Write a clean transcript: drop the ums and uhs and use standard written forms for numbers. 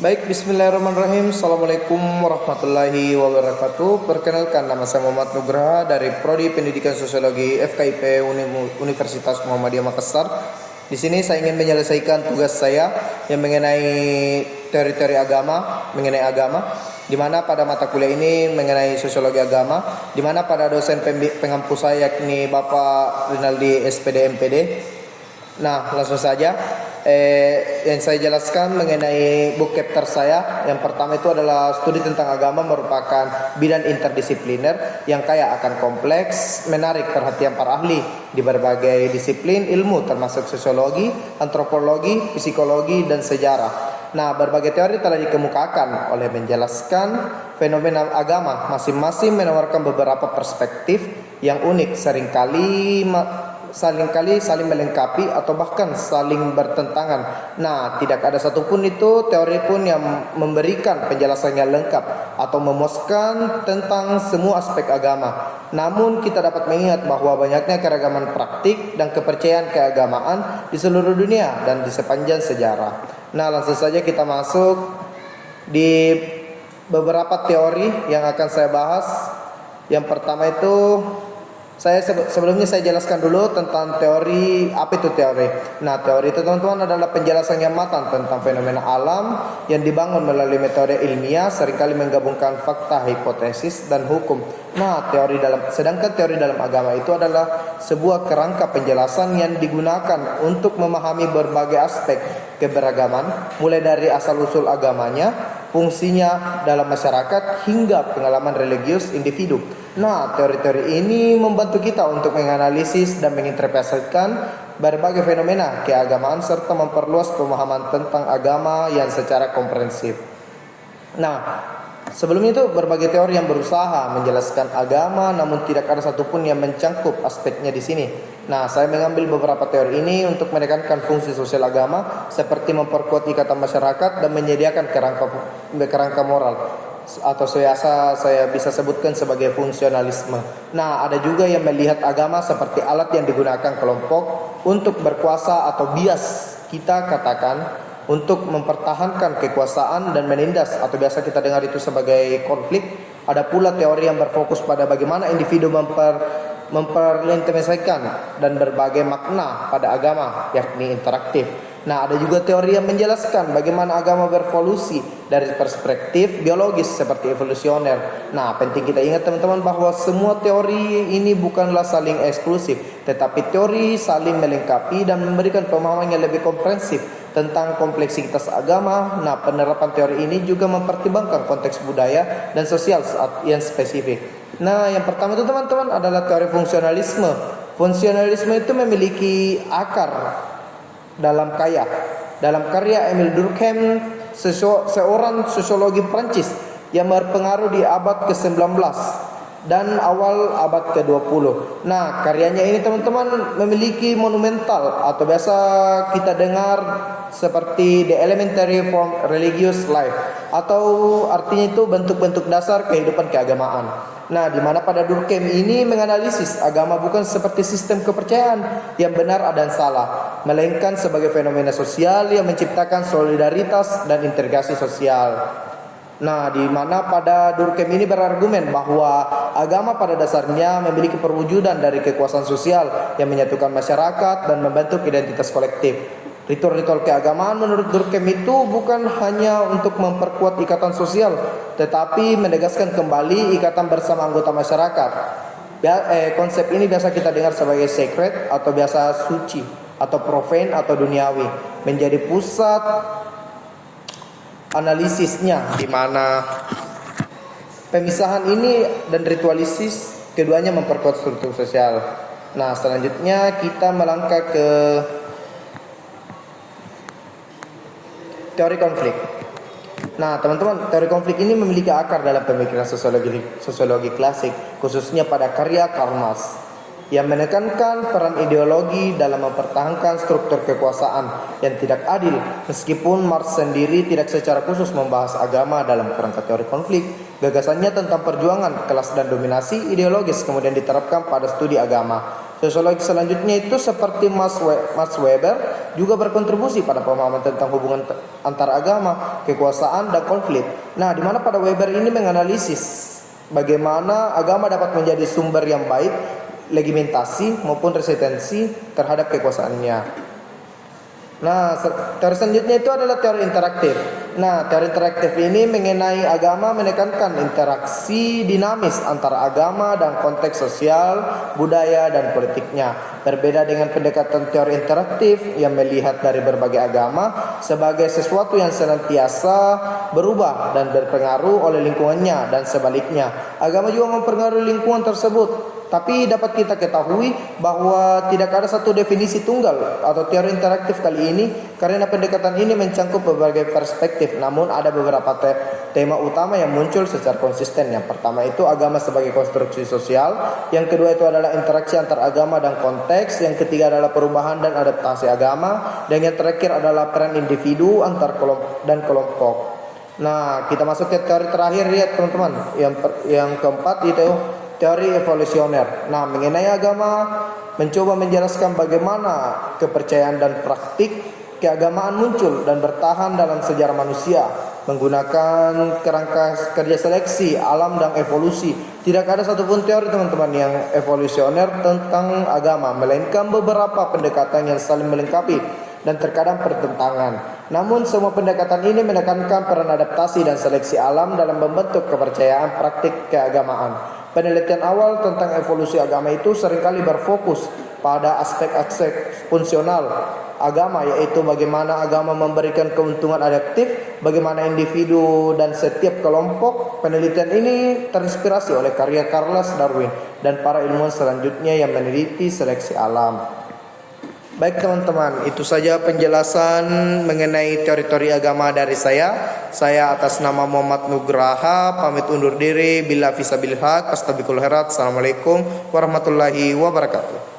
Baik, bismillahirrahmanirrahim. Assalamualaikum warahmatullahi wabarakatuh. Perkenalkan, nama saya Muhammad Nugraha dari Prodi Pendidikan Sosiologi FKIP Universitas Muhammadiyah Makassar. Di sini saya ingin menyelesaikan tugas saya yang mengenai teori-teori agama, di mana pada mata kuliah ini mengenai sosiologi agama, di mana pada dosen pengampu saya yakni Bapak Rinaldi SPD MPD. Nah, langsung saja yang saya jelaskan mengenai book chapter saya. Yang pertama itu adalah studi tentang agama merupakan bidang interdisipliner yang kaya akan kompleks, menarik perhatian para ahli di berbagai disiplin ilmu termasuk sosiologi, antropologi, psikologi, dan sejarah. Nah, berbagai teori telah dikemukakan oleh menjelaskan fenomena agama masing-masing menawarkan beberapa perspektif yang unik, seringkali saling melengkapi atau bahkan saling bertentangan. Nah, tidak ada satupun itu teori pun yang memberikan penjelasan yang lengkap atau memuaskan tentang semua aspek agama. Namun kita dapat mengingat bahwa banyaknya keragaman praktik dan kepercayaan keagamaan di seluruh dunia dan di sepanjang sejarah. Nah, langsung saja kita masuk di beberapa teori yang akan saya bahas. Yang pertama itu sebelumnya saya jelaskan dulu tentang teori. Apa itu teori? Nah, teori itu teman-teman adalah penjelasan yang matang tentang fenomena alam yang dibangun melalui metode ilmiah, seringkali menggabungkan fakta, hipotesis, dan hukum. Nah, sedangkan teori dalam agama itu adalah sebuah kerangka penjelasan yang digunakan untuk memahami berbagai aspek keberagaman, mulai dari asal-usul agamanya, fungsinya dalam masyarakat, hingga pengalaman religius individu. Nah, teori-teori ini membantu kita untuk menganalisis dan menginterpretasikan berbagai fenomena keagamaan serta memperluas pemahaman tentang agama yang secara komprehensif. Nah, sebelum itu berbagai teori yang berusaha menjelaskan agama, namun tidak ada satupun yang mencangkup aspeknya di sini. Nah, saya mengambil beberapa teori ini untuk menekankan fungsi sosial agama seperti memperkuat ikatan masyarakat dan menyediakan kerangka moral, atau saya bisa sebutkan sebagai fungsionalisme. Nah, ada juga yang melihat agama seperti alat yang digunakan kelompok untuk berkuasa atau bias kita katakan untuk mempertahankan kekuasaan dan menindas, atau biasa kita dengar itu sebagai konflik. Ada pula teori yang berfokus pada bagaimana individu memperlegitimasikan dan berbagai makna pada agama, yakni interaktif. Nah, ada juga teori yang menjelaskan bagaimana agama berevolusi dari perspektif biologis seperti evolusioner. Nah, penting kita ingat teman-teman bahwa semua teori ini bukanlah saling eksklusif, tetapi teori saling melengkapi dan memberikan pemahaman yang lebih komprehensif tentang kompleksitas agama. Nah, penerapan teori ini juga mempertimbangkan konteks budaya dan sosial yang spesifik. Nah, yang pertama itu teman-teman adalah teori fungsionalisme. Fungsionalisme itu memiliki akar dalam karya Emile Durkheim, seorang sosiologi Prancis yang berpengaruh di abad ke-19 dan awal abad ke-20. Nah, karyanya ini teman-teman memiliki monumental atau biasa kita dengar seperti The Elementary Form Religious Life, atau artinya itu bentuk-bentuk dasar kehidupan keagamaan. Nah, di mana pada Durkheim ini menganalisis agama bukan seperti sistem kepercayaan yang benar dan salah, melainkan sebagai fenomena sosial yang menciptakan solidaritas dan integrasi sosial. Nah, di mana pada Durkheim ini berargumen bahwa agama pada dasarnya memiliki perwujudan dari kekuasaan sosial yang menyatukan masyarakat dan membentuk identitas kolektif. Ritual-ritual keagamaan menurut Durkheim itu bukan hanya untuk memperkuat ikatan sosial, tetapi menegaskan kembali ikatan bersama anggota masyarakat. Konsep ini biasa kita dengar sebagai sacred atau biasa suci atau profane atau duniawi, menjadi pusat analisisnya, di mana pemisahan ini dan ritualisis keduanya memperkuat struktur sosial. Nah, selanjutnya kita melangkah ke teori konflik. Nah, teman-teman, teori konflik ini memiliki akar dalam pemikiran sosiologi klasik, khususnya pada karya Karl Marx, yang menekankan peran ideologi dalam mempertahankan struktur kekuasaan yang tidak adil. Meskipun Marx sendiri tidak secara khusus membahas agama dalam kerangka teori konflik, gagasannya tentang perjuangan kelas dan dominasi ideologis kemudian diterapkan pada studi agama. Sosiologi selanjutnya itu seperti Max Weber juga berkontribusi pada pemahaman tentang hubungan antar agama, kekuasaan, dan konflik. Nah, di mana pada Weber ini menganalisis bagaimana agama dapat menjadi sumber yang baik, legitimasi maupun resistensi terhadap kekuasaannya. Nah, teori selanjutnya itu adalah teori interaktif. Nah, teori interaktif ini mengenai agama menekankan interaksi dinamis antara agama dan konteks sosial, budaya, dan politiknya. Berbeda dengan pendekatan teori interaktif yang melihat dari berbagai agama sebagai sesuatu yang senantiasa berubah dan berpengaruh oleh lingkungannya dan sebaliknya. Agama juga mempengaruhi lingkungan tersebut. Tapi dapat kita ketahui bahwa tidak ada satu definisi tunggal atau teori interaktif kali ini karena pendekatan ini mencangkup berbagai perspektif. Namun ada beberapa tema utama yang muncul secara konsisten. Yang pertama itu agama sebagai konstruksi sosial. Yang kedua itu adalah interaksi antar agama dan konteks. Yang ketiga adalah perubahan dan adaptasi agama. Dan yang terakhir adalah peran individu antar kelompok. Nah, kita masuk ke teori terakhir ya teman-teman. Yang keempat itu teori evolusioner. Nah, mengenai agama mencoba menjelaskan bagaimana kepercayaan dan praktik keagamaan muncul dan bertahan dalam sejarah manusia menggunakan kerangka kerja seleksi, alam, dan evolusi. Tidak ada satupun teori teman-teman yang evolusioner tentang agama, melainkan beberapa pendekatan yang saling melengkapi dan terkadang bertentangan. Namun semua pendekatan ini menekankan peran adaptasi dan seleksi alam dalam membentuk kepercayaan praktik keagamaan. Penelitian awal tentang evolusi agama itu seringkali berfokus pada aspek-aspek fungsional agama, yaitu bagaimana agama memberikan keuntungan adaptif, bagaimana individu dan setiap kelompok. Penelitian ini terinspirasi oleh karya Charles Darwin dan para ilmuwan selanjutnya yang meneliti seleksi alam. Baik teman-teman, itu saja penjelasan mengenai teori-teori agama dari saya. Saya atas nama Muhammad Nugraha pamit undur diri. Bila fisabilillah, astagfirullahaladzim. Assalamualaikum warahmatullahi wabarakatuh.